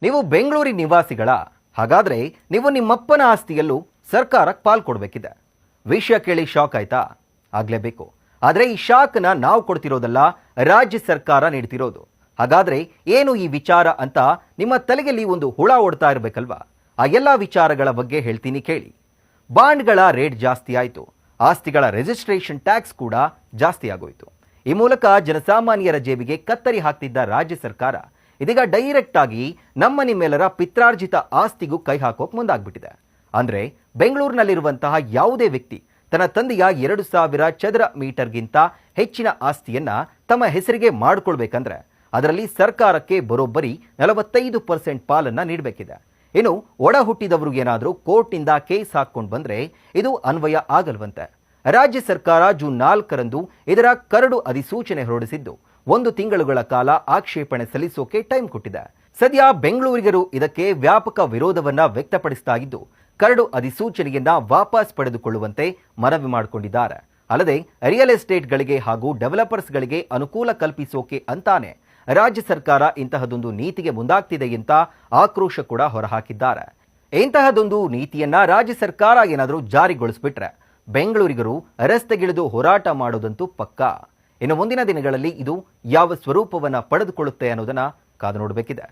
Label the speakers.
Speaker 1: ನೀವು ಬೆಂಗಳೂರಿನ ನಿವಾಸಿಗಳ ಹಾಗಾದ್ರೆ ನೀವು ನಿಮ್ಮಪ್ಪನ ಆಸ್ತಿಯಲ್ಲೂ ಸರ್ಕಾರಕ್ಕೆ ಪಾಲ್ ಕೊಡಬೇಕಿದೆ. ವಿಷಯ ಕೇಳಿ ಶಾಕ್ ಆಯ್ತಾ? ಆಗ್ಲೇಬೇಕು. ಆದರೆ ಈ ಶಾಕ್ನ ನಾವು ಕೊಡ್ತಿರೋದಲ್ಲ, ರಾಜ್ಯ ಸರ್ಕಾರ ನೀಡ್ತಿರೋದು. ಹಾಗಾದ್ರೆ ಏನು ಈ ವಿಚಾರ ಅಂತ ನಿಮ್ಮ ತಲೆಯಲ್ಲಿ ಒಂದು ಹುಳ ಓಡ್ತಾ ಇರಬೇಕಲ್ವಾ? ಆ ಎಲ್ಲ ವಿಚಾರಗಳ ಬಗ್ಗೆ ಹೇಳ್ತೀನಿ ಕೇಳಿ. ಬಾಂಡ್ಗಳ ರೇಟ್ ಜಾಸ್ತಿ ಆಯಿತು, ಆಸ್ತಿಗಳ ರಿಜಿಸ್ಟ್ರೇಷನ್ ಟ್ಯಾಕ್ಸ್ ಕೂಡ ಜಾಸ್ತಿ ಆಗೋಯ್ತು. ಈ ಮೂಲಕ ಜನಸಾಮಾನ್ಯರ ಜೇಬಿಗೆ ಕತ್ತರಿ ಹಾಕ್ತಿದ್ದ ರಾಜ್ಯ ಸರ್ಕಾರ ಇದೀಗ ಡೈರೆಕ್ಟ್ ಆಗಿ ನಮ್ಮ ನಿಮ್ಮೆಲ್ಲರ ಪಿತ್ರಾರ್ಜಿತ ಆಸ್ತಿಗೂ ಕೈ ಹಾಕೋಕ್ ಮುಂದಾಗ್ಬಿಟ್ಟಿದೆ. ಅಂದ್ರೆ ಬೆಂಗಳೂರಿನಲ್ಲಿರುವಂತಹ ಯಾವುದೇ ವ್ಯಕ್ತಿ ತನ್ನ ತಂದೆಯ 2000 ಚದರ ಮೀಟರ್ಗಿಂತ ಹೆಚ್ಚಿನ ಆಸ್ತಿಯನ್ನ ತಮ್ಮ ಹೆಸರಿಗೆ ಮಾಡಿಕೊಳ್ಬೇಕಂದ್ರೆ ಅದರಲ್ಲಿ ಸರ್ಕಾರಕ್ಕೆ ಬರೋಬ್ಬರಿ 45% ಪಾಲನ್ನ ನೀಡಬೇಕಿದೆ. ಇನ್ನು ಒಡ ಹುಟ್ಟಿದವರು ಏನಾದರೂ ಕೋರ್ಟ್ನಿಂದ ಕೇಸ್ ಹಾಕೊಂಡು ಬಂದ್ರೆ ಇದು ಅನ್ವಯ ಆಗಲ್ವಂತೆ. ರಾಜ್ಯ ಸರ್ಕಾರ ಜೂನ್ 4ರಂದು ಇದರ ಕರಡು ಅಧಿಸೂಚನೆ ಹೊರಡಿಸಿದ್ದು 1 ತಿಂಗಳುಗಳ ಕಾಲ ಆಕ್ಷೇಪಣೆ ಸಲ್ಲಿಸೋಕೆ ಟೈಮ್ ಕೊಟ್ಟಿದೆ. ಸದ್ಯ ಬೆಂಗಳೂರಿಗರು ಇದಕ್ಕೆ ವ್ಯಾಪಕ ವಿರೋಧವನ್ನ ವ್ಯಕ್ತಪಡಿಸ್ತಾ ಇದ್ದು ಕರಡು ಅಧಿಸೂಚನೆಯನ್ನ ವಾಪಸ್ ಪಡೆದುಕೊಳ್ಳುವಂತೆ ಮನವಿ ಮಾಡಿಕೊಂಡಿದ್ದಾರೆ. ಅಲ್ಲದೆ ರಿಯಲ್ ಎಸ್ಟೇಟ್ಗಳಿಗೆ ಹಾಗೂ ಡೆವಲಪರ್ಸ್ಗಳಿಗೆ ಅನುಕೂಲ ಕಲ್ಪಿಸೋಕೆ ಅಂತಾನೆ ರಾಜ್ಯ ಸರ್ಕಾರ ಇಂತಹದೊಂದು ನೀತಿಗೆ ಮುಂದಾಗ್ತಿದೆ ಅಂತ ಆಕ್ರೋಶ ಕೂಡ ಹೊರಹಾಕಿದ್ದಾರೆ. ಇಂತಹದೊಂದು ನೀತಿಯನ್ನ ರಾಜ್ಯ ಸರ್ಕಾರ ಏನಾದರೂ ಜಾರಿಗೊಳಿಸ್ಬಿಟ್ರೆ ಬೆಂಗಳೂರಿಗರು ರಸ್ತೆಗಿಳಿದು ಹೋರಾಟ ಮಾಡೋದಂತೂ ಪಕ್ಕಾ. ಇನ್ನು ಮುಂದಿನ ದಿನಗಳಲ್ಲಿ ಇದು ಯಾವ ಸ್ವರೂಪವನ್ನ ಪಡೆದುಕೊಳ್ಳುತ್ತೆ ಅನ್ನೋದನ್ನ ಕಾದು ನೋಡಬೇಕಿದೆ.